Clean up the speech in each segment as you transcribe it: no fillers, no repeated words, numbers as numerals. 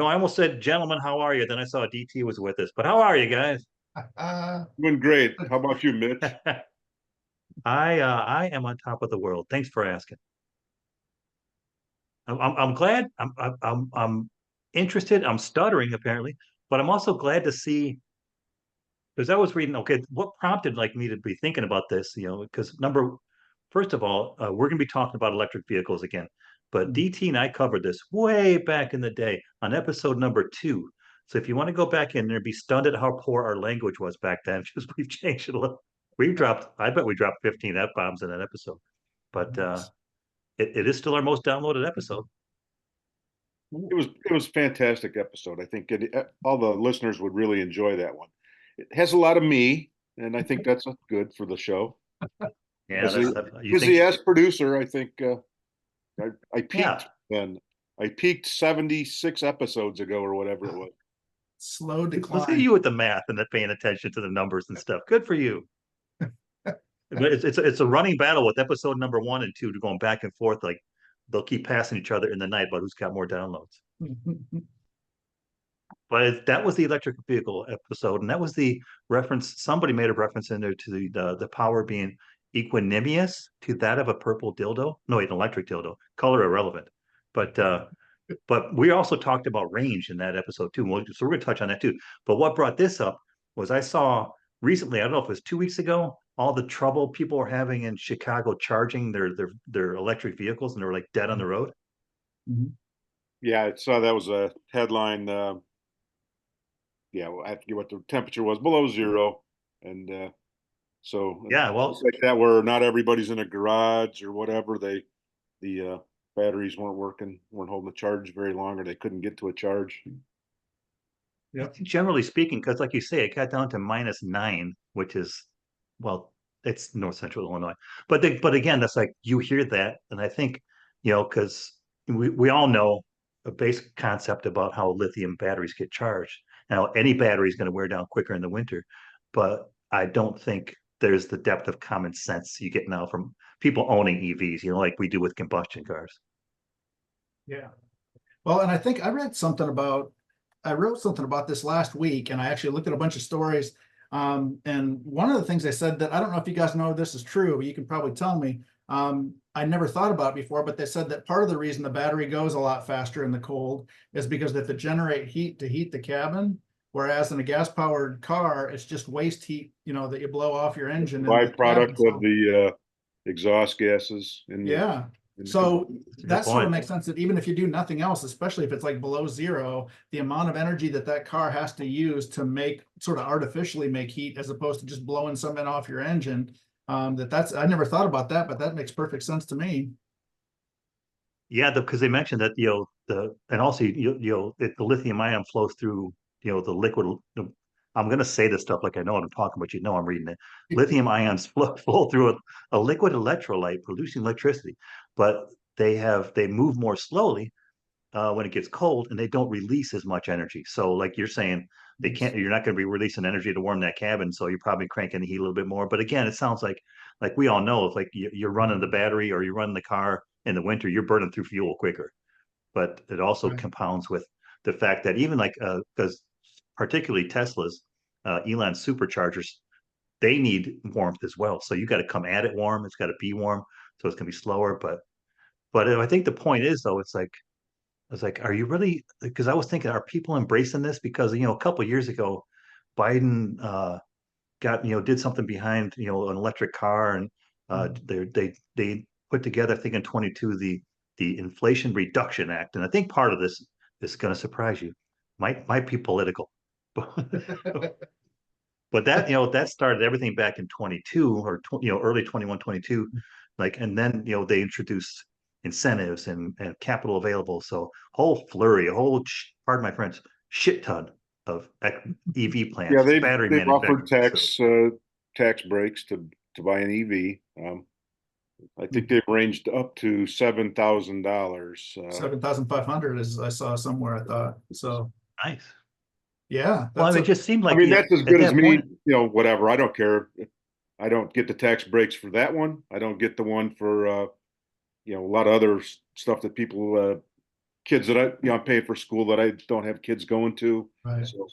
I almost said, gentlemen, how are you? Then I saw DT was with us. But how are you guys? Uh, Doing great. How about you, Mitch? I am on top of the world. Thanks for asking. I'm glad. I'm interested. I'm stuttering apparently, but I'm also glad to see because I was reading. Okay, what prompted like me to be thinking about this? Because first of all, we're going to be talking about electric vehicles again. But DT and I covered this way back in the day on episode number 2. So if you want to go back in there, be stunned at how poor our language was back then, because we've changed it a little. I bet we dropped 15 F-bombs in that episode. But it is still our most downloaded episode. It was a fantastic episode. I think all the listeners would really enjoy that one. It has a lot of me, and I think that's good for the show. Yeah, As the you as the think? S producer, I think I Yeah, peaked then. I peaked 76 episodes ago or whatever it was. slow let's get decline. you with the math and the paying attention to the numbers and stuff. Good for you. But it's a running battle with episode number 1 and 2 going back and forth. Like they'll keep passing each other in the night about who's got more downloads. But that was the electric vehicle episode, and that was the reference. Somebody made a reference in there to the power being equanimous to that of a purple dildo. No, an electric dildo. Color irrelevant. But we also talked about range in that episode too. So we're going to touch on that too. But what brought this up was I saw recently, I don't know if it was 2 weeks ago, all the trouble people were having in Chicago charging their electric vehicles, and they were like dead on the road. Yeah, I saw that was a headline. Yeah, I forget what the temperature was, below zero, and so Yeah, things well, like that, where not everybody's in a garage or whatever. The batteries weren't working, weren't holding the charge very long, or they couldn't get to a charge. I think generally speaking, because like you say, it got down to -9, which is, well, it's north central Illinois. But again, that's like you hear that, and I think, because we all know a basic concept about how lithium batteries get charged. Now, any battery is going to wear down quicker in the winter, but I don't think there's the depth of common sense you get now from people owning EVs, like we do with combustion cars. Yeah. Well, and I think I wrote something about this last week, and I actually looked at a bunch of stories. And one of the things they said that I don't know if you guys know this is true, but you can probably tell me. I never thought about it before, but they said that part of the reason the battery goes a lot faster in the cold is because they have to generate heat to heat the cabin. Whereas in a gas-powered car, it's just waste heat, that you blow off your engine in the Byproduct cabin. of So the exhaust gases yeah. in the So That's a good that sort of point. makes sense that even if you do nothing else, especially if it's like below zero, the amount of energy that car has to use to make sort of artificially make heat as opposed to just blowing something off your engine. I never thought about that, but that makes perfect sense to me. Yeah, because they mentioned that and also the lithium ion flows through the liquid. I'm going to say this stuff like I know what I'm talking about. I'm reading it. Lithium ions flow through a liquid electrolyte, producing electricity, but they move more slowly when it gets cold, and they don't release as much energy. So, like you're saying, they can't. You're not going to be releasing energy to warm that cabin, so you're probably cranking the heat a little bit more. But again, it sounds like we all know, if like you're running the battery or you're running the car in the winter, you're burning through fuel quicker. But it also Right. compounds with the fact that even like because particularly Teslas, Elon superchargers, they need warmth as well. So you got to come at it warm. It's got to be warm, so it's going to be slower. But I think the point is though, it's like I was like, are you really? Because I was thinking, are people embracing this? Because a couple of years ago, Biden did something behind an electric car, and they put together, I think in 22, the Inflation Reduction Act, and I think part of this is going to surprise you, might be political, but that started everything back in 22 or early 21, 22, like, and then they introduced incentives and capital available, so whole flurry, pardon my French, shit ton of EV Yeah, plants, battery they've offered manufacturing facilities. tax breaks to buy an EV. I think Mhm. they've ranged up to $7,000. 7,500 is I saw somewhere, I thought. So Nice. yeah, Well, I that's mean, it a just seemed I like mean, that's as at good as that me. point. Whatever. I don't care. I don't get the tax breaks for that one. I don't get the one for a lot of other stuff that people kids that I'm paying for school that I don't have kids going to. Right. So,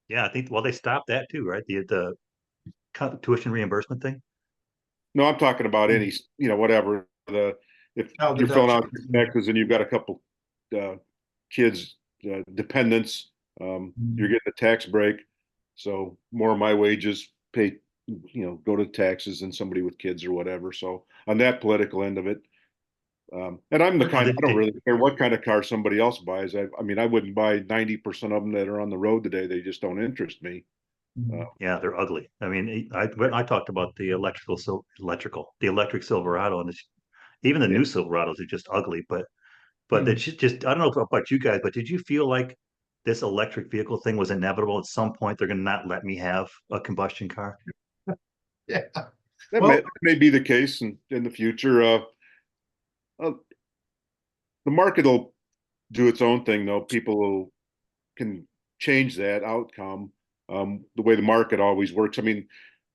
Yeah, I think, well, they stopped that too, right? The tuition reimbursement thing. no, I'm talking about any, whatever if Oh, the you're filling out deductions. taxes and you've got a couple uh, kids, dependents, you're getting a tax break. So more of my wages pay, go to taxes than somebody with kids or whatever. So on that political end of it, and I'm the Well, kind, I don't really care what kind of car somebody else buys. I mean, I wouldn't buy 90% of them that are on the road today. They just don't interest me. yeah, they're ugly. I mean, I talked about the the electric Silverado, and even the Yeah. new Silverados are just ugly. But Hmm. it's just I don't know about you guys, but did you feel like this electric vehicle thing was inevitable? At some point, they're going to not let me have a combustion car. Yeah. That Well, may be the case in the future. Uh, the market will do its own thing, though. Can change that outcome. The way the market always works. I mean,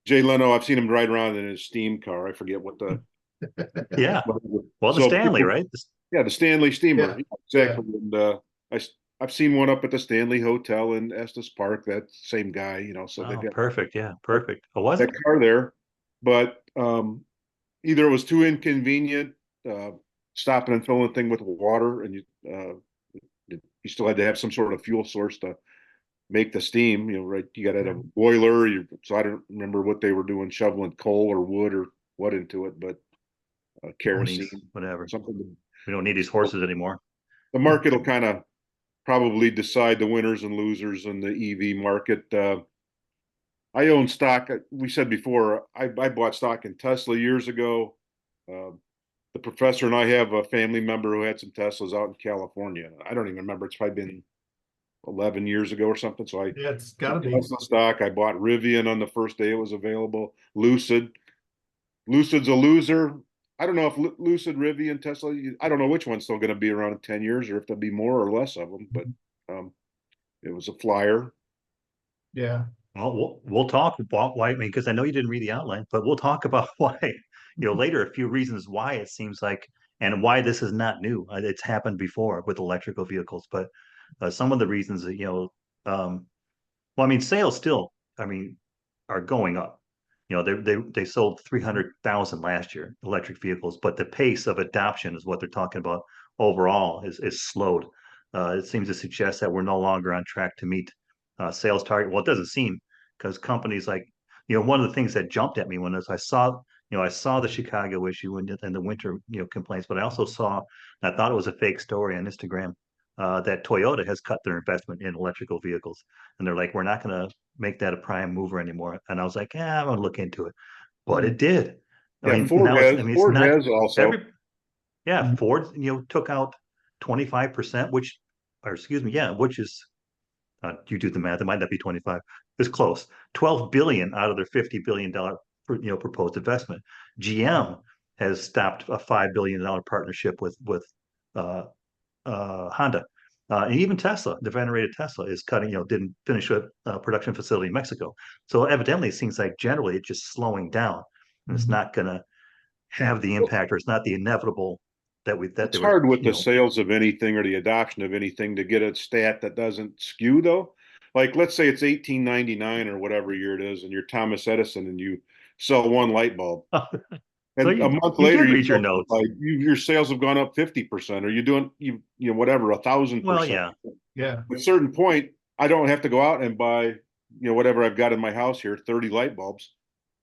Jay Leno, I've seen him ride around in his steam car. I forget what the. Yeah. Well, the So Stanley, people, right? yeah, the Stanley steamer, yeah, yeah. exactly. And I I've seen one up at the Stanley Hotel in Estes Park. That same guy, so they've Oh, got perfect. Yeah, perfect. Oh, was that it? car there, but either it was too inconvenient, uh, stopping and filling the thing with water, and you still had to have some sort of fuel source to make the steam. Right? You got to have a boiler. So I don't remember what they were doing, shoveling coal or wood or what into it, but Ponies, kerosene, whatever. something. We don't need these horses anymore. The market will kind of probably decide the winners and losers in the EV market. I own stock. We said before, I bought stock in Tesla years ago. Uh, the professor and I have a family member who had some Teslas out in California. I don't even remember. It's probably been 11 years ago or something. So I Yeah, it's got to be. Tesla stock. I bought Rivian on the first day it was available. Lucid's a loser. I don't know if Lucid, Rivian, Tesla. I don't know which one's still going to be around in 10 years or if there'll be more or less of them. But um, it was a flyer. Yeah. Well, we'll talk about why. I mean, because I know you didn't read the outline, but we'll talk about why. Later, a few reasons why it seems like, and why this is not new. It's happened before with electrical vehicles, but some of the reasons that well, I mean, sales still, I mean, are going up. They sold 300,000 last year, electric vehicles, but the pace of adoption is what they're talking about overall is slowed. It seems to suggest that we're no longer on track to meet sales target. Well, it doesn't seem because companies like, one of the things that jumped at me when I saw the Chicago issue and the winter, complaints, but I also saw, and I thought it was a fake story on Instagram, that Toyota has cut their investment in electrical vehicles, and they're like, we're not going to make that a prime mover anymore. And I was like, yeah, I'm going to look into it, but it did. I Yeah, mean, now it's, I mean, it's Ford not has also. every, yeah, Mhm. Ford, took out 25%, which, or excuse me, yeah, which is, you do the math, it might not be 25. It's close. 12 billion out of their $50 billion, proposed investment. GM has stopped a $5 billion partnership with uh, Honda. And even Tesla, the venerated Tesla, is cutting, didn't finish a production facility in Mexico. So evidently, it seems like generally it's just slowing down, and it's Mhm. not going to have the impact, or it's not the inevitable that It's they were, hard with the sales of anything or the adoption of anything to get a stat that doesn't skew though. Like let's say it's 1899 or whatever year it is, and you're Thomas Edison and you sell one light bulb. So And a month you later, did read your notes. your sales have gone up 50%, or you're doing whatever 1,000%. Well, yeah. Yeah. At a certain point, I don't have to go out and buy whatever I've got in my house here, 30 light bulbs.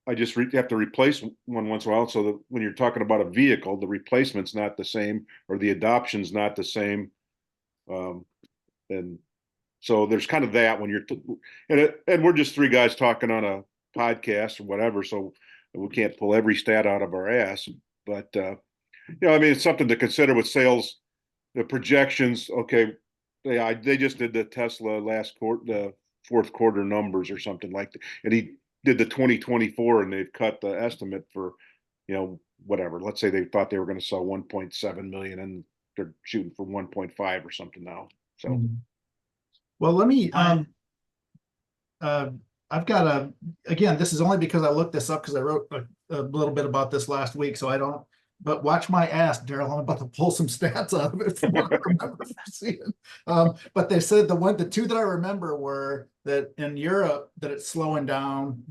I just have to replace one once in a while. So that when you're talking about a vehicle, the replacement's not the same, or the adoption's not the same. Um, and so there's kind of that when and we're just three guys talking on a podcast or whatever. So we can't pull every stat out of our ass, but I mean, it's something to consider with sales, the projections. Okay, they just did the Tesla last quarter, the fourth quarter numbers or something like that, and he did the 2024, and they've cut the estimate for, whatever. Let's say they thought they were going to sell 1.7 million, and they're shooting for 1.5 or something now. So Mhm. Well, let me, I, uh, I've got again, this is only because I looked this up because I wrote a little bit about this last week. So I don't but watch my ass, Daryl. I'm about to pull some stats out of it from what I remember from seeing. But they said the two that I remember were that in Europe that it's slowing down.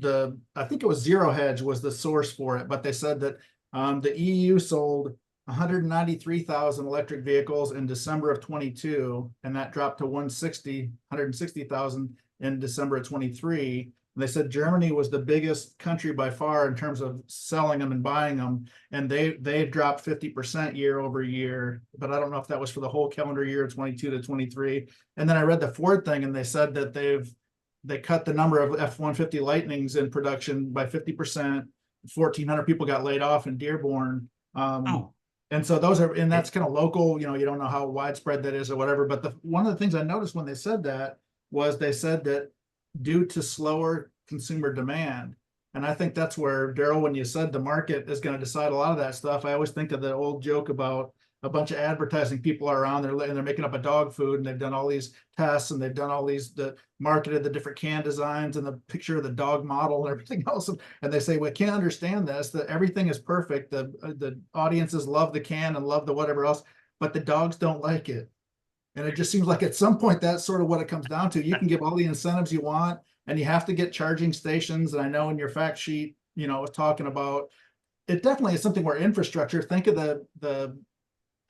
I think it was Zero Hedge was the source for it, but they said that the EU sold 193,000 electric vehicles in December of 22, and that dropped to 160,000 in December of 23. And they said Germany was the biggest country by far in terms of selling them and buying them, and they dropped 50% year over year. But I don't know if that was for the whole calendar year 22 to 23. And then I read the Ford thing, and they said that they cut the number of F-150 Lightnings in production by 50%. 1,400 people got laid off in Dearborn. And so and that's kind of local, you don't know how widespread that is or whatever. But one of the things I noticed when they said that was they said that due to slower consumer demand. And I think that's where, Daryl, when you said the market is going to decide a lot of that stuff, I always think of the old joke about a bunch of advertising people are around there and they're making up a dog food, and they've done all these tests and they've done all these marketed the different can designs and the picture of the dog model and everything else. And they say, we can't understand this, that everything is perfect. The audiences love the can and love the whatever else, but the dogs don't like it. And it just seems like at some point, that's sort of what it comes down to. You can give all the incentives you want, and you have to get charging stations. And I know in your fact sheet, was talking about, it definitely is something where infrastructure, think of the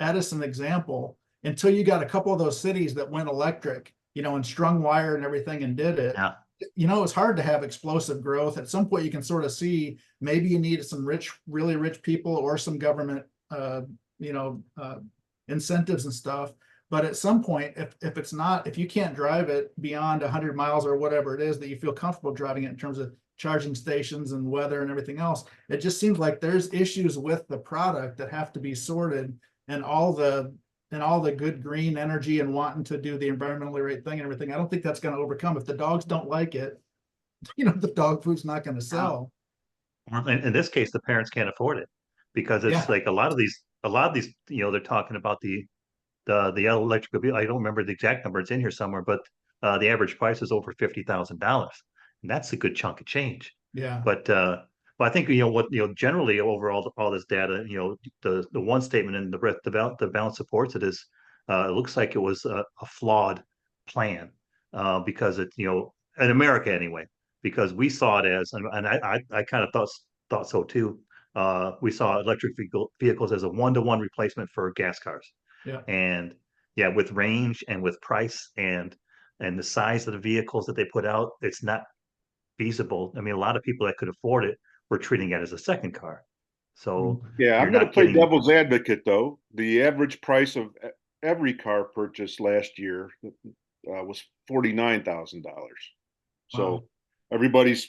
Edison example, until you got a couple of those cities that went electric, and strung wire and everything and did it. Yeah. It's hard to have explosive growth. At some point you can sort of see, maybe you need some really rich people or some government, incentives and stuff. But at some point, if you can't drive it beyond 100 miles or whatever it is that you feel comfortable driving it in terms of charging stations and weather and everything else, it just seems like there's issues with the product that have to be sorted, and all the good green energy and wanting to do the environmentally right thing and everything. I don't think that's going to overcome. If the dogs don't like it, the dog food's not going to sell. In this case, the parents can't afford it, because it's like a lot of these, they're talking about the electrical vehicle. I don't remember the exact number. It's in here somewhere, but the average price is over $50,000, and that's a good chunk of change. Yeah. But I think generally overall all this data, the one statement and the balance supports it is, it looks like it was a flawed plan, because in America anyway, because we saw it as, and I kind of thought so too. We saw electric vehicles as a one-to-one replacement for gas cars. Yeah. And yeah, with range and with price and the size of the vehicles that they put out, it's not feasible. I mean, a lot of people that could afford it were treating it as a second car. So yeah, you're I'm going to not play getting devil's advocate though. The average price of every car purchased last year was $49,000. So Wow. everybody's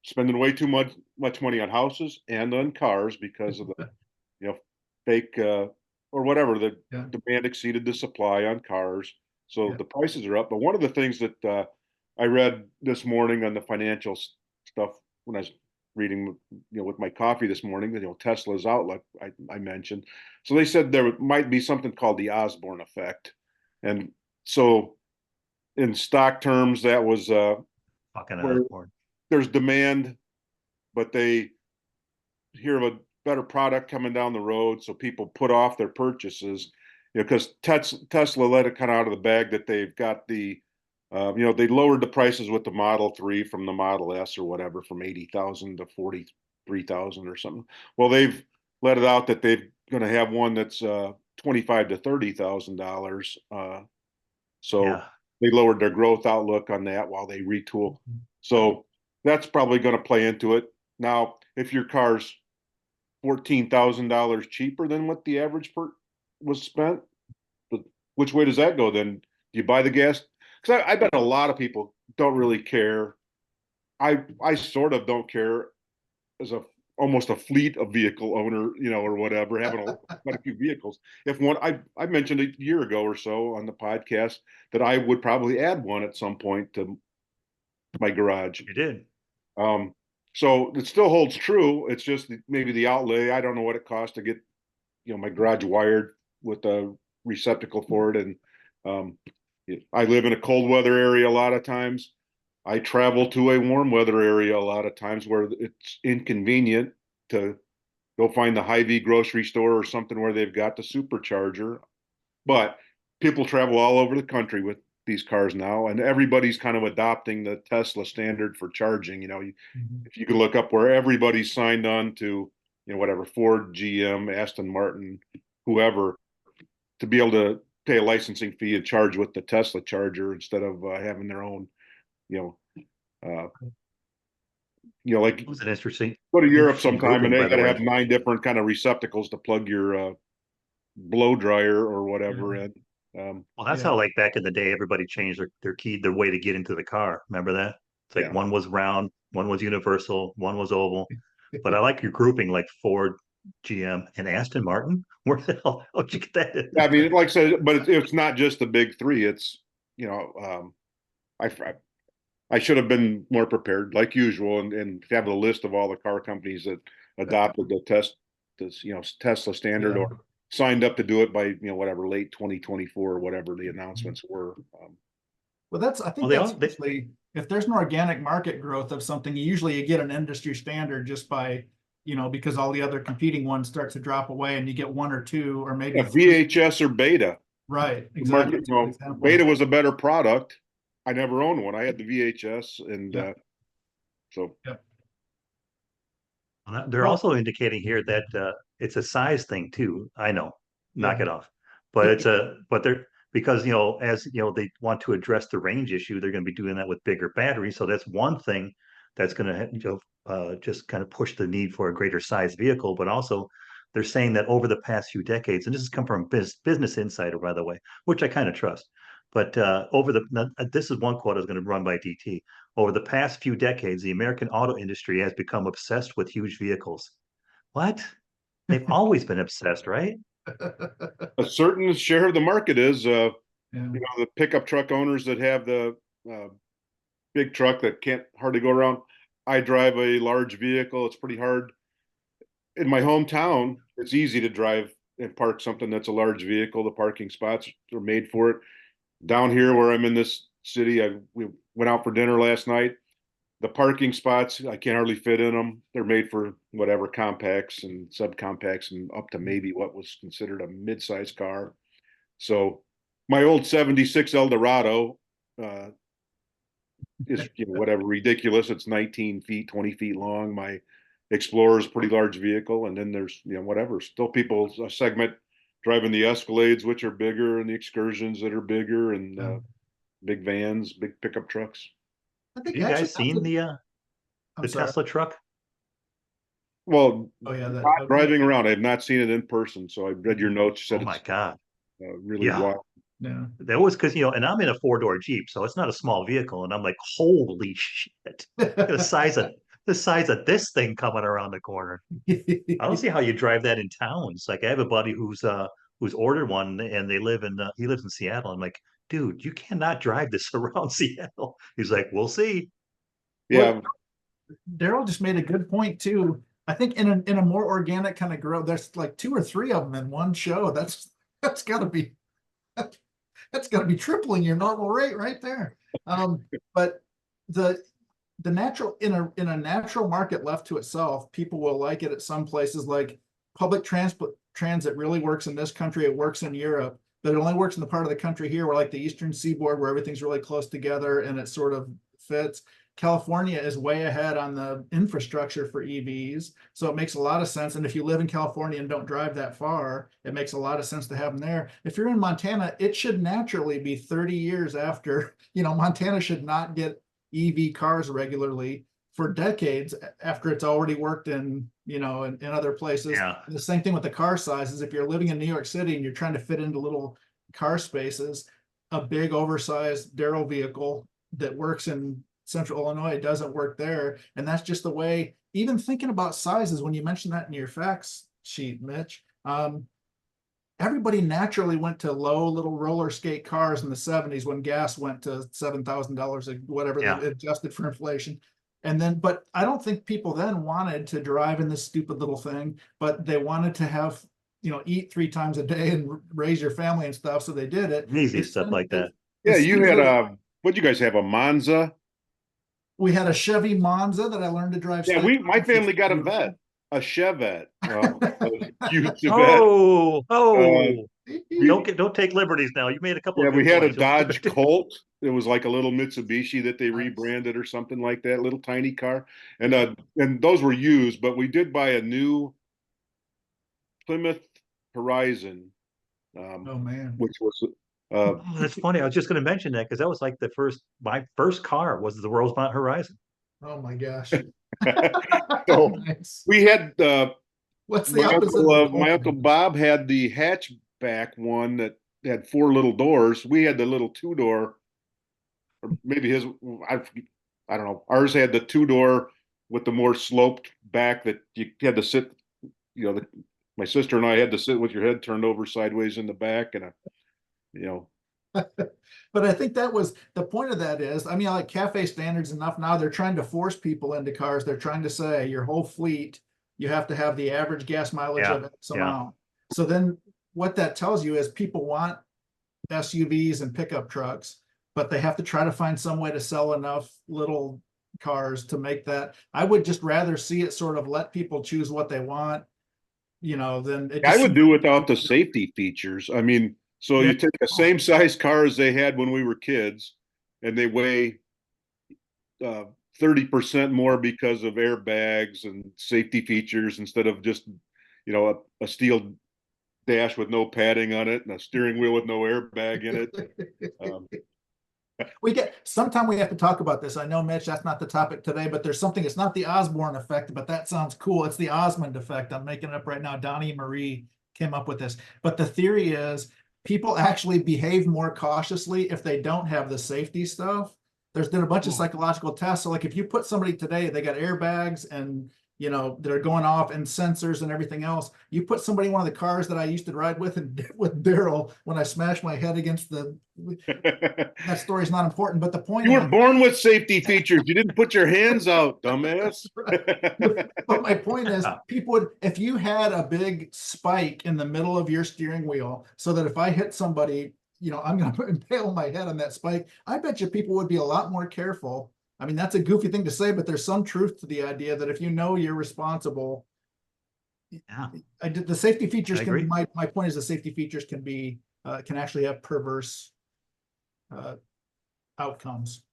spending way too much money on houses and on cars because of the fake or whatever, the demand exceeded the supply on cars. So the prices are up. But one of the things that I read this morning on the financial stuff when I was reading, with my coffee this morning, Tesla's outlook I mentioned. So they said there might be something called the Osborne effect. And so in stock terms, that was where there's demand, but they hear of a better product coming down the road, so people put off their purchases, because Tesla let it kind of out of the bag that they've got they lowered the prices with the Model 3 from the Model S or whatever, from 80,000 to 43,000 or something. Well, they've let it out that they're going to have one that's $25,000 to $30,000. So they lowered their growth outlook on that while they retool. So that's probably going to play into it. Now, if your car's $14,000 cheaper than what the average was spent, but which way does that go then? Do you buy the gas? Because I bet a lot of people don't really care. I sort of don't care as almost a fleet of vehicle owner, or whatever, having quite a few vehicles. If one, I mentioned a year ago or so on the podcast that I would probably add one at some point to my garage. You did. So it still holds true. It's just maybe the outlay. I don't know what it costs to get, my garage wired with a receptacle for it. And I live in a cold weather area a lot of times. I travel to a warm weather area a lot of times where it's inconvenient to go find the Hy-Vee grocery store or something where they've got the supercharger. But people travel all over the country with these cars now, and everybody's kind of adopting the Tesla standard for charging. If you could look up where everybody's signed on to, whatever, Ford, GM, Aston Martin, whoever, to be able to pay a licensing fee and charge with the Tesla charger instead of having their own, like It was an interesting, go to Europe interesting sometime and grouping, they by the got to way. have 9 different kind of receptacles to plug your blow dryer or whatever in. Well, that's how like back in the day, everybody changed their key, their way to get into the car. Remember that? It's like Yeah. one was round, one was universal, one was oval. But I like your grouping like Ford, GM, and Aston Martin. Where the how'd you get that in? I mean, like I said, but it's not just the big three. It's, I I should have been more prepared, like usual, and have a list of all the car companies that adopted this, Tesla standard Yeah. or signed up to do it by, whatever, late 2024 or whatever the announcements were. Well, I think Well, that's usually, if there's an organic market growth of something, you get an industry standard just by, because all the other competing ones start to drop away and you get one or two or maybe three. VHS or Beta. Right, exactly. Beta was a better product. I never owned one. I had the VHS, and Yep. so Yep. They're Well, also indicating here that it's a size thing too. I know, knock Yeah. it off. But they're because as they want to address the range issue, they're going to be doing that with bigger batteries. So that's one thing that's going to just kind of push the need for a greater size vehicle. But also, they're saying that over the past few decades, and this has come from Business Insider, by the way, which I kind of trust. But this is one quote I was going to run by DT. Over the past few decades, the American auto industry has become obsessed with huge vehicles. What? They've always been obsessed, right? a certain share of the market is, Yeah. the pickup truck owners that have the big truck that can't hardly go around. I drive a large vehicle. It's pretty hard. In my hometown, it's easy to drive and park something that's a large vehicle. The parking spots are made for it. Down here where I'm in this city, we went out for dinner last night. The parking spots, I can't hardly fit in them. They're made for whatever compacts and subcompacts and up to maybe what was considered a mid-sized car. So my old 76 Eldorado is whatever ridiculous. It's 19 feet, 20 feet long. My Explorer is a pretty large vehicle. And then there's, whatever, still people, a segment driving the Escalades, which are bigger, and the Excursions that are bigger, and big vans, big pickup trucks. I Have think you actually guys seen the I'm sorry. Tesla truck? Well, Oh yeah, not driving around. I have not seen it in person. So I read your notes. You Oh said my it's God. really Yeah. wild. Yeah. That was because, and I'm in a 4-door Jeep, so it's not a small vehicle. And I'm like, holy shit. The size of this thing coming around the corner. I don't see how you drive that in towns. Like I have a buddy who's ordered one and he lives in Seattle. I'm like, dude, you cannot drive this around Seattle. He's like, we'll see. Yeah. Well, Daryl just made a good point too. I think in a more organic kind of growth, there's like 2 or 3 of them in one show. That's got to be tripling your normal rate right there. But the natural in a natural market left to itself, people will like it at some places. Like public transit really works in this country. It works in Europe, but it only works in the part of the country here where like the Eastern Seaboard, where everything's really close together and it sort of fits. California is way ahead on the infrastructure for EVs. So it makes a lot of sense. And if you live in California and don't drive that far, it makes a lot of sense to have them there. If you're in Montana, it should naturally be 30 years after, Montana should not get EV cars regularly for decades after it's already worked in, in other places. Yeah. And the same thing with the car sizes. If you're living in New York City and you're trying to fit into little car spaces, a big oversized Darrow vehicle that works in Central Illinois doesn't work there. And that's just the way, even thinking about sizes, when you mentioned that in your facts sheet, Mitch, everybody naturally went to low little roller skate cars in the 70s when gas went to $7,000 or whatever, Yeah. they adjusted for inflation. And then, but I don't think people then wanted to drive in this stupid little thing, but they wanted to have, eat 3 times a day and raise your family and stuff. So they did it. Easy stuff like that. Yeah, you had what'd you guys have, a Monza? We had a Chevy Monza that I learned to drive. Yeah, my family got a Vet. a Chevette, a huge Chevette. Oh, Uh, oh, we don't take liberties now. You made a couple Yeah, of we good had a points. Dodge Colt. It was like a little Mitsubishi that they Nice. rebranded or something like that, little tiny car. And those were used, but we did buy a new Plymouth Horizon, um, Oh, man. which was uh Oh, that's funny. I was just going to mention that because that was like my first car was the Rosemont Horizon. Oh, my gosh. so Nice. we had What's the opposite of a my Colt? uncle Bob had the hatchback one that had four little doors. We had the little two-door, or maybe I I don't know. Ours had the two-door with the more sloped back that you had to sit, my sister and I had to sit with your head turned over sideways in the back and you know, But I think that was the point of that is, I mean, like cafe standards enough now, they're trying to force people into cars. They're trying to say your whole fleet, you have to have the average gas mileage Yeah, of X yeah. amount. So then what that tells you is people want SUVs and pickup trucks, but they have to try to find some way to sell enough little cars to make that. I would just rather see it sort of let people choose what they want, than it I just would seems do like, without the safety features. I mean, so yeah. you take the same size car as they had when we were kids, and they weigh 30% more because of airbags and safety features instead of just, a steel dash with no padding on it and a steering wheel with no airbag in it. Um, Sometime we have to talk about this. I know, Mitch, that's not the topic today, but there's something, it's not the Osborne effect, but that sounds cool. It's the Osmond effect. I'm making it up right now. Donnie and Marie came up with this. But the theory is people actually behave more cautiously if they don't have the safety stuff. There's been a bunch of psychological tests. So like if you put somebody today, they got airbags and they're going off and sensors and everything else. You put somebody in one of the cars that I used to ride with and with Daryl when I smashed my head against that story's not important, but the point You were is, born with safety features. You didn't put your hands out, dumbass. but my point is, Yeah. people would, if you had a big spike in the middle of your steering wheel, so that if I hit somebody, I'm going to impale my head on that spike, I bet you people would be a lot more careful. I mean, that's a goofy thing to say, but there's some truth to the idea that if you know you're responsible, Yeah, the safety I features can be, agree. my point is the safety features can actually have perverse uh, outcomes.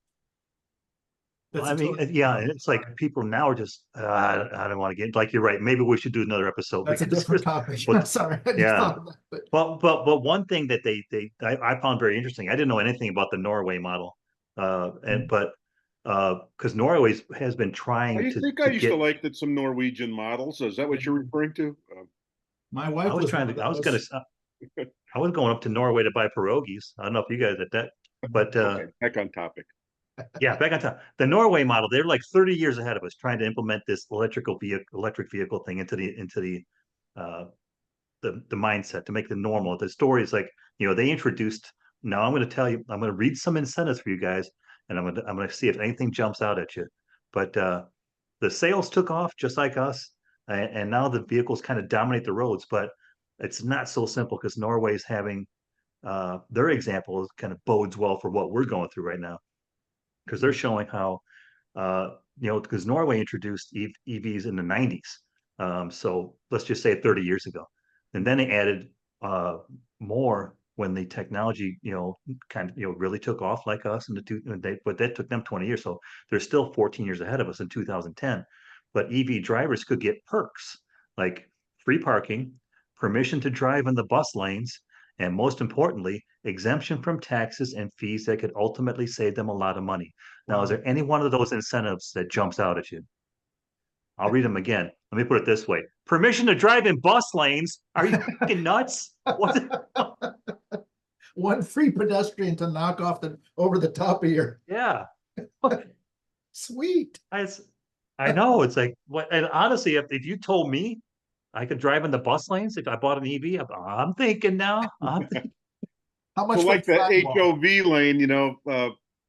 Well, That's I a mean, totally yeah, different and it's like people now are just, I don't want to get, like, you're right. Maybe we should do another episode That's a because different there's, topic. but Sorry, I just yeah. thought of that. But But one thing that I found very interesting, I didn't know anything about the Norway model. But because Norway has been trying I to think I to used to get, like that some Norwegian models. Is that what you're referring to? my I wife was was trying one of to, I was gonna, those. I was going up to Norway to buy pierogies. I don't know if you guys at that, but Okay, heck on topic. yeah, back on top. The Norway model, they're like 30 years ahead of us trying to implement this electric vehicle thing into uh the mindset to make it normal. The story is like, they introduced, now I'm going to tell you, I'm going to read some incentives for you guys, and I'm going to see if anything jumps out at you. But the sales took off just like us, and now the vehicles kind of dominate the roads. But it's not so simple because Norway's having their example kind of bodes well for what we're going through right now because they're showing how because Norway introduced EVs in the 90s. So let's just say 30 years ago. And then they added more when the technology, kind of, really took off like us in but that took them 20 years. So they're still 14 years ahead of us in 2010. But EV drivers could get perks like free parking, permission to drive in the bus lanes, and most importantly, exemption from taxes and fees that could ultimately save them a lot of money. Now, is Wow. there any one of those incentives that jumps out at you? I'll read them again. Let me put it this way. Permission to drive in bus lanes. Are you fucking nuts? What? One free pedestrian to knock off over the top of your Yeah. sweet. I, I know. It's like, what? And honestly, if you told me I could drive in the bus lanes if I bought an EV, I'm thinking now. I'm thinking, How So much for the like the sidewalk? HOV lane,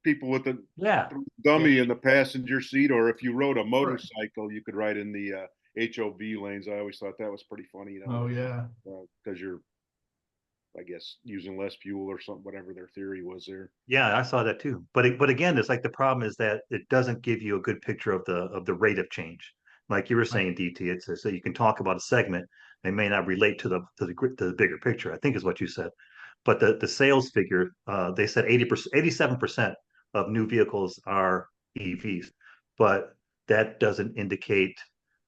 people with the yeah. dummy in the passenger seat, or if you rode a Right. motorcycle, you could ride in the HOV lanes. I always thought that was pretty funny, Oh yeah. because you're, I guess, using less fuel or something, whatever their theory was there. Yeah, I saw that too. But again, it's like the problem is that it doesn't give you a good picture of the rate of change. like you were saying, DT. It's so you can talk about a segment. They may not relate to the bigger picture. I think is what you said. But the sales figure, they said 80%, 87% of new vehicles are EVs, but that doesn't indicate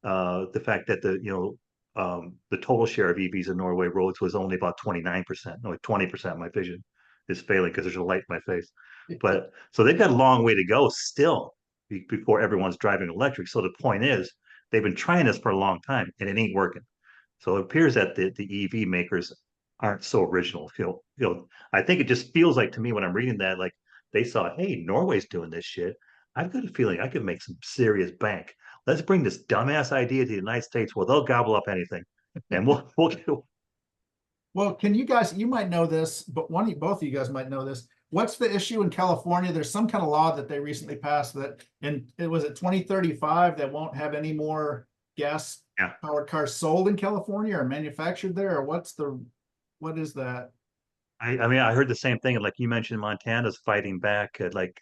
the fact that the total share of EVs in Norway roads was only about 29%. No, 20%. My vision is failing because there's a light in my face. But so they've got a long way to go still before everyone's driving electric. So the point is, they've been trying this for a long time and it ain't working. So it appears that the EV makers aren't so original. I think it just feels like to me when I'm reading that, like they saw, hey, Norway's doing this shit. I've got a feeling I could make some serious bank. Let's bring this dumbass idea to the United States. Well, they'll gobble up anything, and we'll. Well, can you guys, you might know this, but both of you guys might know this. What's the issue in California? There's some kind of law that they recently passed that, and it was at 2035 that won't have any more gas Yeah. powered cars sold in California or manufactured there, or what is that? I mean, I heard the same thing. Like you mentioned, Montana's fighting back. Like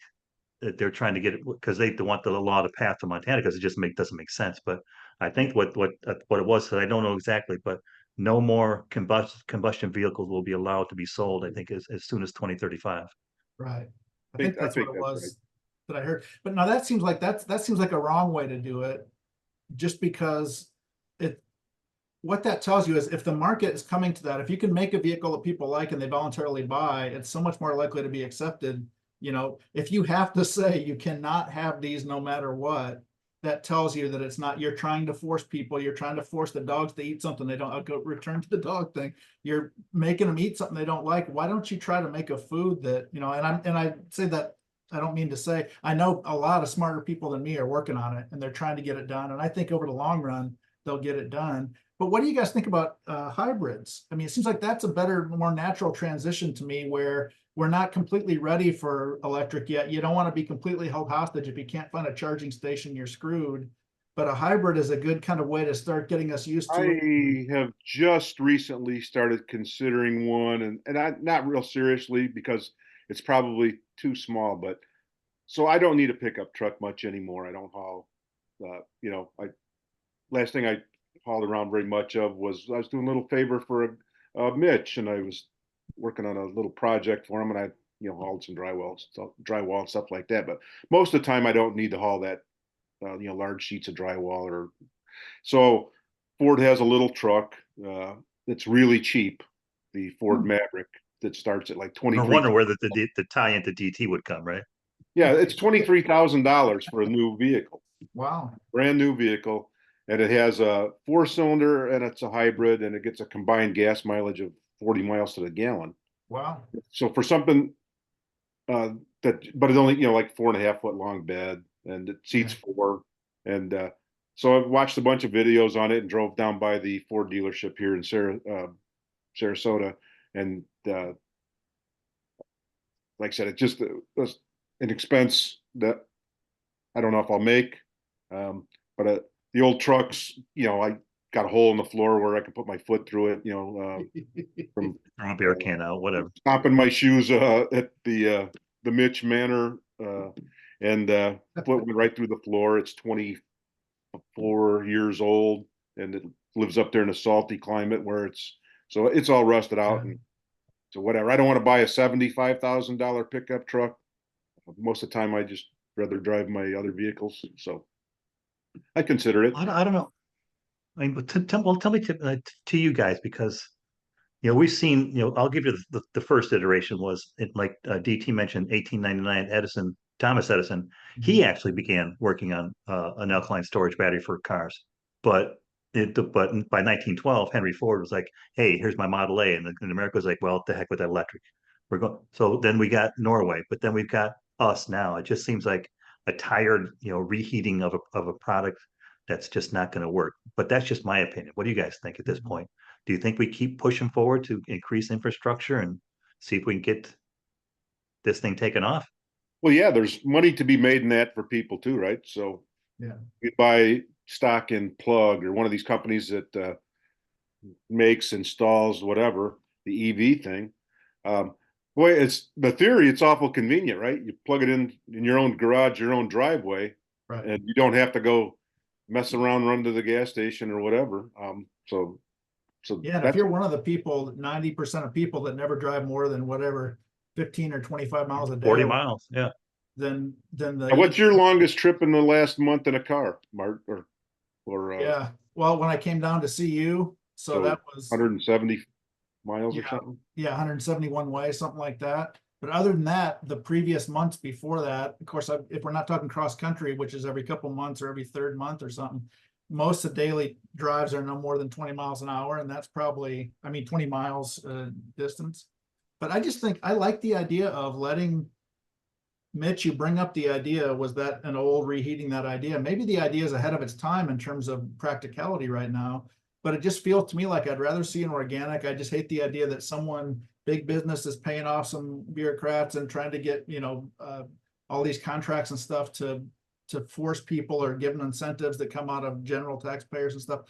they're trying to get it because they want the law to pass to Montana because it just doesn't make sense. But I think what it was, I don't know exactly, but no more combustion vehicles will be allowed to be sold. I think as soon as 2035. Right. I think- think that's I what think it that's was that I heard. But now that seems like that seems like a wrong way to do it, just because what that tells you is if the market is coming to that, if you can make a vehicle that people like and they voluntarily buy, it's so much more likely to be accepted. If you have to say you cannot have these no matter what, that tells you that it's not, you're trying to force people, you're trying to force the dogs to eat something they don't. I'll go return to the dog thing. You're making them eat something they don't like. Why don't you try to make a food that, and I say that, I don't mean to say, I know a lot of smarter people than me are working on it and they're trying to get it done. And I think over the long run, they'll get it done. But what do you guys think about hybrids? I mean, it seems like that's a better, more natural transition to me where we're not completely ready for electric yet. You don't want to be completely held hostage. If you can't find a charging station, you're screwed. But a hybrid is a good kind of way to start getting us used to it. I have just recently started considering one, and not real seriously because it's probably too small. But so I don't need a pickup truck much anymore. I don't haul. I last thing I hauled around very much of was I was doing a little favor for Mitch, and I was working on a little project for him, and I hauled some drywall and stuff like that. But most of the time, I don't need to haul that large sheets of drywall or so. Ford has a little truck that's really cheap, the Ford Maverick that starts at like I 23. wonder whether the tie into DT would come, right? Yeah, it's $23,000 for a new vehicle. Wow. Brand new vehicle, and it has a 4-cylinder and it's a hybrid, and it gets a combined gas mileage of 40 miles to the gallon. Wow. So for something but it's only like 4.5 foot long bed, and it seats four, and so I watched a bunch of videos on it and drove down by the Ford dealership here in Sarasota, and like I said, it just was an expense that I don't know if I'll make. But the old trucks, I got a hole in the floor where I can put my foot through it, from Throw a beer can out, whatever. stopping my shoes at the Mitch Manor, and foot went right through the floor. It's 24 years old, and it lives up there in a salty climate where it's all rusted out, and so whatever. I don't want to buy a $75,000 pickup truck. Most of the time, I just rather drive my other vehicles. So I consider it. I don't know. I mean, but tell me to you guys because we've seen I'll give you the first iteration was it like DT mentioned 1899 Thomas Edison. He actually began working on an alkaline storage battery for cars, but by 1912 Henry Ford was like, hey, here's my Model A, and America was like, well, the heck with that electric. We're going. So then we got Norway, but then we've got us now. It just seems like a tired reheating of a product that's just not going to work. But that's just my opinion. What do you guys think at this point? Do you think we keep pushing forward to increase infrastructure and see if we can get this thing taken off? Well, yeah, there's money to be made in that for people too, right? So Yeah. you buy stock in Plug or one of these companies that makes, installs, whatever, the EV thing. Boy, it's the theory, it's awful convenient, right? You plug it in your own garage, your own driveway, Right. and you don't have to go mess around, run to the gas station or whatever. So Yeah, and if that's, you're one of the people, 90% of people that never drive more than whatever, 15 or 25 miles a day, 40 miles. Yeah. then what's your longest trip in the last month in a car, Mart, yeah. Well, when I came down to see you, so that was 170 miles or yeah, something? yeah, 171 way, something like that. But other than that, the previous months before that, of course, if we're not talking cross country, which is every couple months or every third month or something, most of the daily drives are no more than 20 miles an hour, and that's probably, I mean, 20 miles distance. But I just think I like the idea of letting Mitch, you bring up the idea, was that an old reheating that idea? Maybe the idea is ahead of its time in terms of practicality right now, but it just feels to me like I'd rather see an organic. I just hate the idea that someone, big business, is paying off some bureaucrats and trying to get, all these contracts and stuff to force people or give them incentives that come out of general taxpayers and stuff.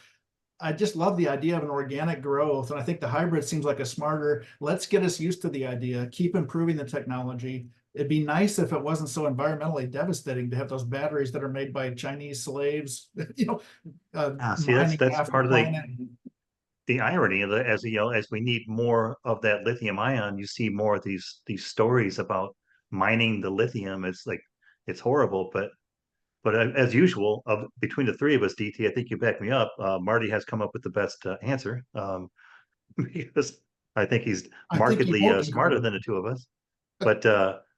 I just love the idea of an organic growth. And I think the hybrid seems like a smarter, let's get us used to the idea, keep improving the technology. It'd be nice if it wasn't so environmentally devastating to have those batteries that are made by Chinese slaves, See, that's mining half the part of planet. the irony of the, as we need more of that lithium ion, you see more of these stories about mining the lithium. It's like, it's horrible, but as usual, between the three of us, DT, I think you back me up. Marty has come up with the best answer, because I think he's I think you markedly both smarter concur. than the two of us. But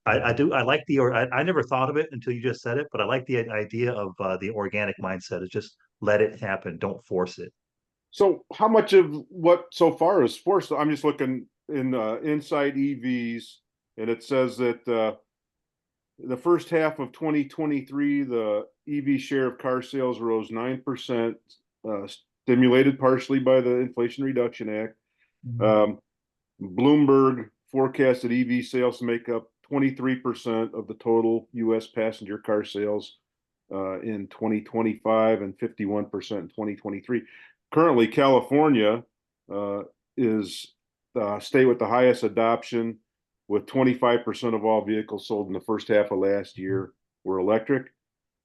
I like I never thought of it until you just said it, but I like the idea of the organic mindset. Is just let it happen, don't force it. So how much of what so far is forced? I'm just looking in Inside EVs, and it says that the first half of 2023, the EV share of car sales rose 9%, stimulated partially by the Inflation Reduction Act. Um, Bloomberg forecasted EV sales to make up 23% of the total U.S. passenger car sales in 2025 and 51% in 2023. Currently, California is the state with the highest adoption, with 25% of all vehicles sold in the first half of last year were electric,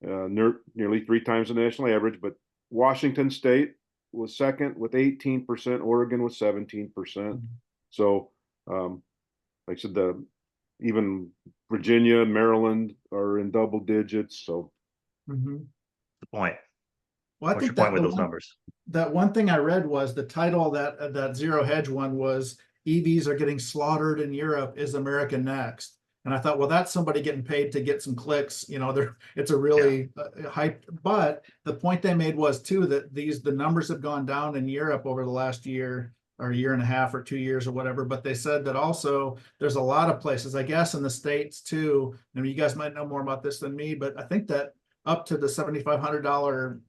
nearly 3 times the national average. But Washington State was second with 18%, Oregon with 17%. So, like I said, even Virginia, Maryland are in double digits. So, Mhm. The point. Well, I What's your think point that with those numbers? that one thing I read was the title of that Zero Hedge one was EVs are getting slaughtered in Europe. Is America next? And I thought, well, that's somebody getting paid to get some clicks. It's a really hype. But the point they made was too that the numbers have gone down in Europe over the last year or a year and a half or 2 years or whatever. But they said that also there's a lot of places, I guess, in the States too. I mean, you guys might know more about this than me, but I think that up to the $7,500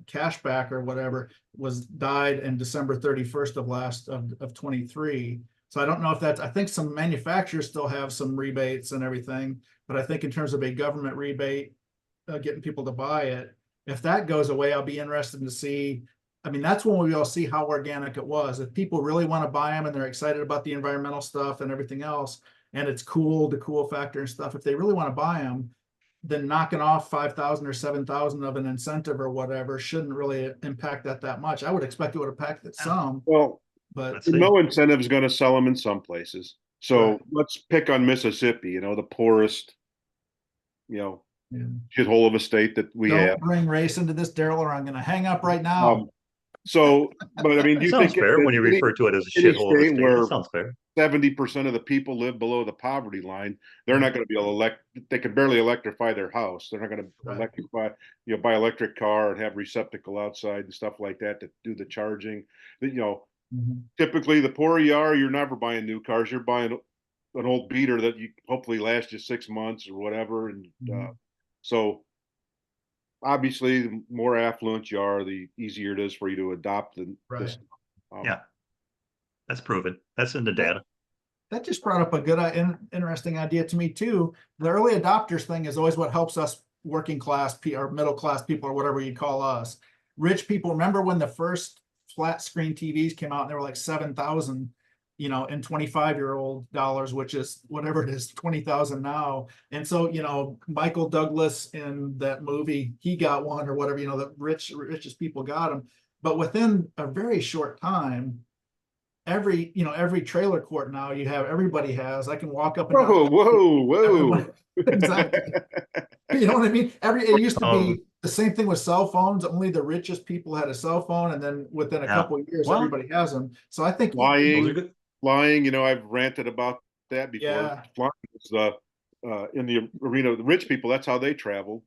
cashback or whatever was died in December 31st of 23. So I don't know if that's, I think some manufacturers still have some rebates and everything, but I think in terms of a government rebate, getting people to buy it, if that goes away, I'll be interested to see. I mean, that's when we all see how organic it was. If people really want to buy them and they're excited about the environmental stuff and everything else, and it's cool, the cool factor and stuff, if they really want to buy them, then knocking off 5,000 or 7,000 of an incentive or whatever shouldn't really impact that much. I would expect it would impact it some, well, but Let's see. no incentive is going to sell them in some places. So right. let's pick on Mississippi, the poorest, Yeah. shithole of a state that we Don't have. bring race into this, Daryl, or I'm going to hang up right now. But I mean, do That you sounds think fair when you any, refer to it as a any shithole of a state state. That where sounds fair. 70% of the people live below the poverty line, they're not going to be able to they can barely electrify their house. They're not going to Right. electrify, buy electric car and have receptacle outside and stuff like that to do the charging. Typically the poorer you are, you're never buying new cars. You're buying an old beater that you hopefully lasts you 6 months or whatever. And so obviously the more affluent you are, the easier it is for you to adopt this. Yeah, that's proven. That's in the data. That just brought up a good, interesting idea to me too. The early adopters thing is always what helps us working class or middle class people or whatever you call us. Rich people, remember when the first flat screen TVs came out and they were like 7,000? you know, in 25-year-old dollars, which is whatever it is, 20,000 now. And so, you know, Michael Douglas in that movie, he got one or whatever, you know, the richest people got them. But within a very short time, every trailer court now everybody has. I can walk up and down. Whoa. Exactly. You know what I mean? It used to Um, be the same thing with cell phones. Only the richest people had a cell phone, and then within a yeah. couple of years, Well, everybody has them. So I think those are Flying, good. flying, you know, I've ranted about that before. Yeah. Flying is in the arena of the rich people, that's how they travel.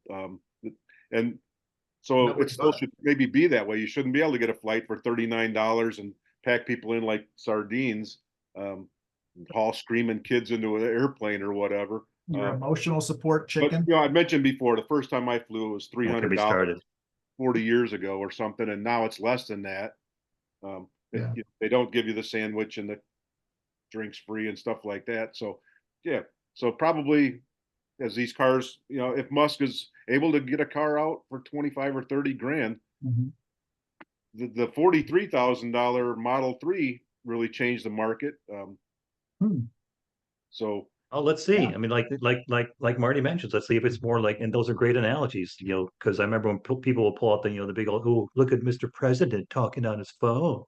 And so Nobody it still thought. should maybe be that way. You shouldn't be able to get a flight for $39 and pack people in like sardines, haul screaming kids into an airplane or whatever. Your emotional support But chicken. you know, I mentioned before the first time I flew it was Don't get me $300 started. 40 years ago or something, and now it's less than that. Yeah. They don't give you the sandwich and the drinks free and stuff like that. So yeah, so probably as these cars, you know, if Musk is able to get a car out for 25 or 30 grand, Mhm. the $43,000 Model 3 really changed the market. Hmm. So Oh, let's see. Yeah. I mean, like Marty mentions, let's see if it's more like, and those are great analogies, you know, because I remember when people will pull out the, you know, the big old, oh, look at Mr. President talking on his phone,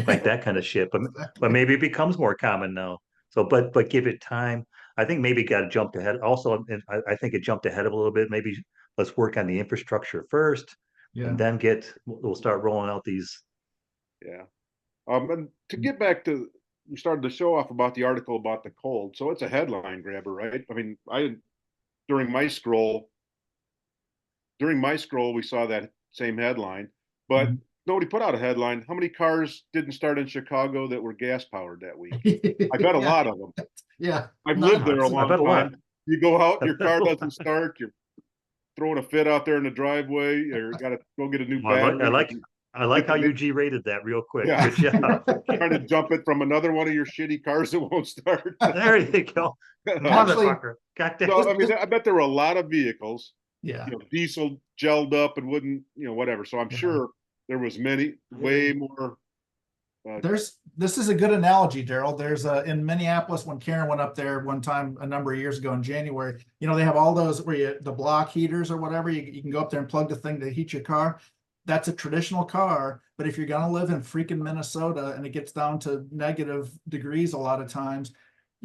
like that kind of shit. But Exactly. maybe it becomes more common now. So, but give it time. I think maybe got jumped ahead. Also, and I think it jumped ahead of a little bit. Maybe let's work on the infrastructure first, and Yeah. then we'll start rolling out these. yeah. And to get back to, you started the show off about the article about the cold. So it's a headline grabber, right? I mean, during my scroll, we saw that same headline, but Mhm. nobody put out a headline. How many cars didn't start in Chicago that were gas powered that week? I bet a Yeah. lot of them. Yeah. I've lived there a Nonsense. I long bet a lot. time. You go out, I your bet car a doesn't lot. start, you're throwing a fit out there in the driveway, or got to go get a new Well, battery. I like how you G rated that real quick. Yeah, Good job. trying to jump it from another one of your shitty cars that won't start. There you go. Actually, Motherfucker. God damn. So I mean, I bet there were a lot of vehicles, yeah. you know, diesel gelled up and wouldn't, you know, whatever. So I'm Yeah. sure there was way more. This is a good analogy, Daryl. There's in Minneapolis when Karen went up there one time a number of years ago in January, you know, they have all those where the block heaters or whatever, you can go up there and plug the thing to heat your car. That's a traditional car, but if you're gonna live in freaking Minnesota and it gets down to negative degrees a lot of times,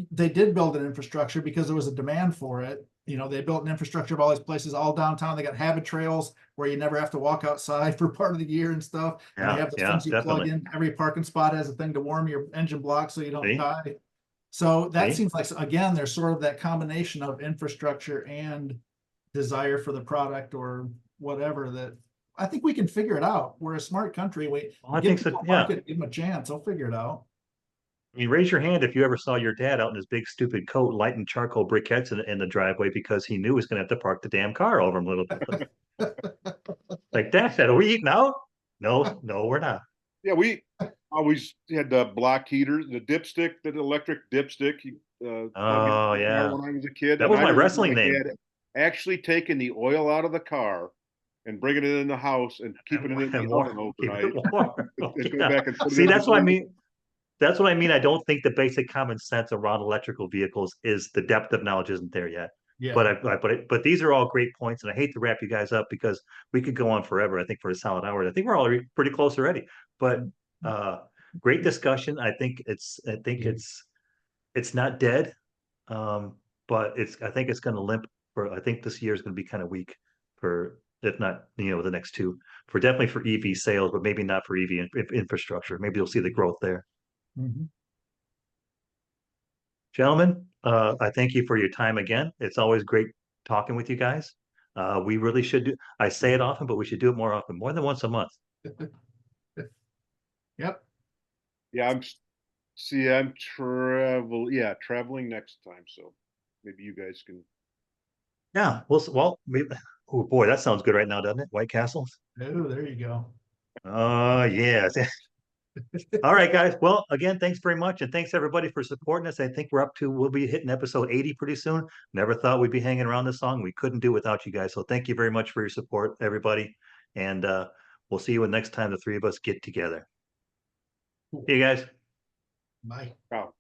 they did build an infrastructure because there was a demand for it. You know, they built an infrastructure of all these places all downtown. They got habit trails where you never have to walk outside for part of the year and stuff. And they have those Yeah, things you plug definitely. in. Every parking spot has a thing to warm your engine block so you don't See? die. So that See? seems like, again, there's sort of that combination of infrastructure and desire for the product or whatever that I think we can figure it out. We're a smart country. We Well, I give think so. people a Yeah. market, give them a chance. They'll figure it out. I mean, raise your hand if you ever saw your dad out in his big stupid coat lighting charcoal briquettes in the driveway because he knew he was going to have to park the damn car over him a little bit. Like, Dad, are we eating out? No, no, we're not. Yeah, we always had the block heaters, the dipstick, the electric dipstick. Plug Oh, in yeah. when I was a kid, That and was I my remember wrestling my name. dad actually taking the oil out of the car and bringing it in the house and keeping it in And the oven keep overnight, it warm. and go Yeah. back and put it See, in the that's what I oven. mean. That's what I mean. I don't think the basic common sense around electrical vehicles is the depth of knowledge isn't there yet. Yeah. But these are all great points, and I hate to wrap you guys up because we could go on forever. I think for a solid hour. I think we're already pretty close already. But uh, great discussion. I think it's not dead, but I think it's going to limp for. I think this year is going to be kind of weak for, if not, you know, the next two, for definitely for EV sales, but maybe not for infrastructure. Maybe you'll see the growth there. Mhm. Gentlemen, I thank you for your time again. It's always great talking with you guys. We really should do, I say it often, but we should do it more often, more than once a month. Yep. Yeah, traveling next time. So maybe you guys can. Yeah, oh boy, that sounds good right now, doesn't it? White Castles. Oh, there you go. Oh, yeah. All right, guys. Well, again, thanks very much. And thanks everybody for supporting us. I think we'll be hitting episode 80 pretty soon. Never thought we'd be hanging around this long. We couldn't do without you guys. So thank you very much for your support, everybody. And we'll see you next time the three of us get together. See you guys. Bye. Ciao.